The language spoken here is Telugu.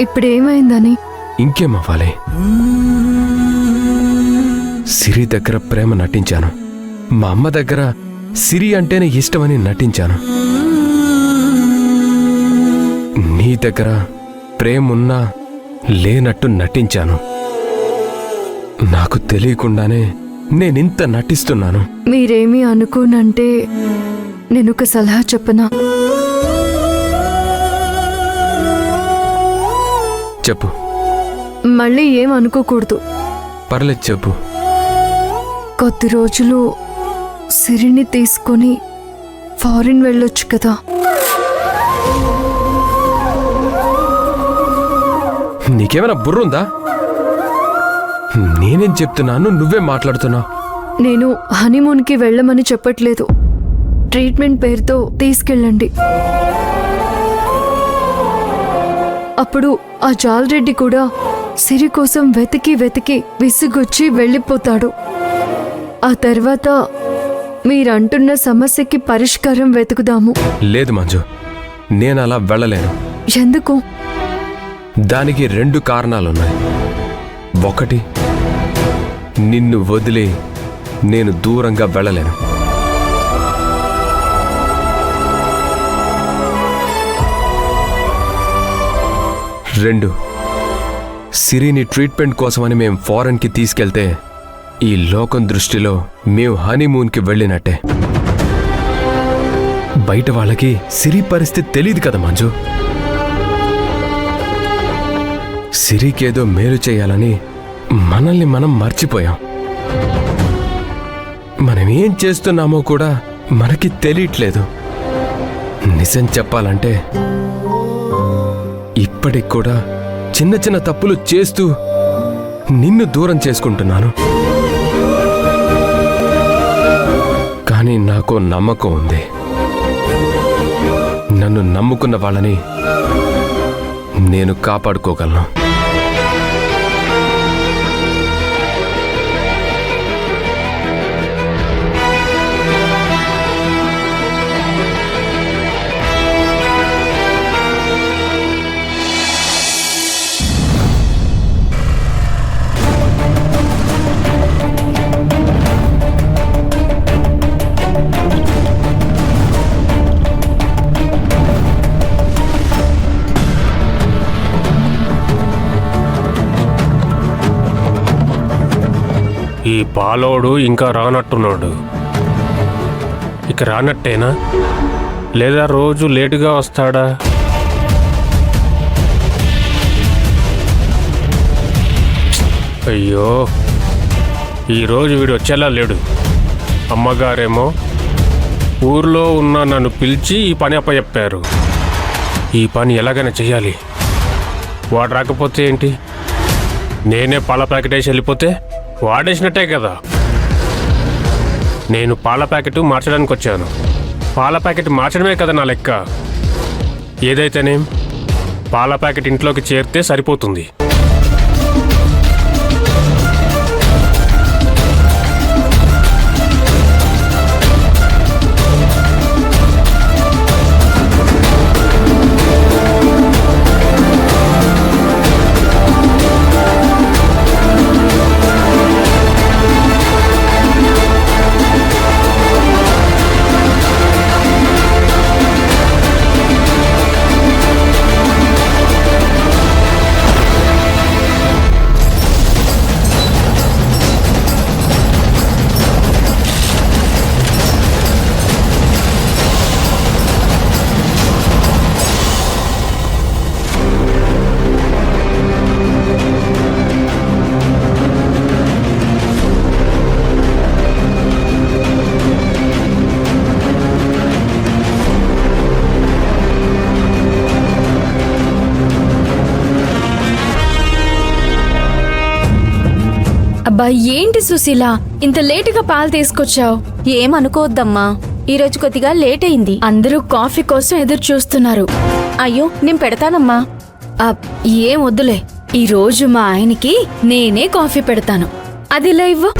ఇప్పుడేమైందని? ఇంకేమవ్వాలి? సిరి దగ్గర ప్రేమ నటించాను, మా అమ్మ దగ్గర సిరి అంటేనే ఇష్టమని నటించాను, నీ దగ్గర ప్రేమున్నా లేనట్టు నటించాను. నాకు తెలియకుండానే నేనింత నటిస్తున్నాను. మీరేమీ అనుకోనంటే నేనొక సలహా చెప్పనా? చెప్పు. మళ్ళీ ఏం అనుకోకూడదు. పర్లేదు చెప్పు. కొద్ది రోజులు సిరిని తీసుకొని ఫారిన్ వెళ్ళొచ్చు కదా. నీకేమైనా బుర్రుందా? నేనేం చెప్తున్నాను, నువ్వే మాట్లాడుతున్నావు. నేను హనీమూన్కి వెళ్ళమని చెప్పట్లేదు. ట్రీట్మెంట్ పేరుతో తీసుకెళ్ళండి. అప్పుడు ఆ జాలరెడ్డి కూడా సిరి కోసం వెతికి వెతికి విసుగొచ్చి వెళ్ళిపోతాడు. ఆ తర్వాత మీరంటున్న సమస్యకి పరిష్కారం వెతుకుదాము. లేదు మంజు, నేనలా వెళ్ళలేను. ఎందుకు? దానికి 2 కారణాలున్నాయి. ఒకటి, నిన్ను వదిలి నేను దూరంగా వెళ్ళలేను. 2, సిరిని ట్రీట్మెంట్ కోసమని మేం ఫారెన్కి తీసుకెళ్తే ఈ లోకం దృష్టిలో మేము హనీమూన్కి వెళ్ళినట్టే. బయట వాళ్ళకి సిరి పరిస్థితి తెలియదు కదా మంజు. సిరికేదో మేలు చేయాలని మనల్ని మనం మర్చిపోయాం. మనం ఏం చేస్తున్నామో కూడా మనకి తెలియట్లేదు. నిజం చెప్పాలంటే ఇప్పటికి కూడా చిన్న చిన్న తప్పులు చేస్తూ నిన్ను దూరం చేసుకుంటున్నాను. కానీ నాకు నమ్మకం ఉంది, నన్ను నమ్ముకున్న వాళ్ళని నేను కాపాడుకోగలను. ఈ పాలోడు ఇంకా రానట్టున్నాడు. ఇక రానట్టేనా, లేదా రోజు లేటుగా వస్తాడా? అయ్యో, ఈరోజు వీడు వచ్చేలా లేడు. అమ్మగారేమో ఊర్లో ఉన్న నన్ను పిలిచి ఈ పని అప్పచెప్పారు. ఈ పని ఎలాగైనా చెయ్యాలి. వాడు రాకపోతే ఏంటి, నేనే పాల ప్యాకెట్ వేసి వెళ్ళిపోతే వాడేసినట్టే కదా. నేను పాల ప్యాకెట్ మార్చడానికి వచ్చాను. పాల ప్యాకెట్ మార్చడమే కదా నా లెక్క. ఏదైతేనేం పాల ప్యాకెట్ ఇంట్లోకి చేరితే సరిపోతుంది. అబ్బా, ఏంటి సుశీల ఇంత లేటుగా పాలు తీసుకొచ్చావు? ఏమనుకోవద్దమ్మా, ఈరోజు కొద్దిగా లేట్ అయింది. అందరూ కాఫీ కోసం ఎదురు చూస్తున్నారు. అయ్యో, నేను పెడతానమ్మా. ఏం వద్దులే, ఈ రోజు మా ఆయనకి నేనే కాఫీ పెడతాను. అది ఇలా ఇవ్వు.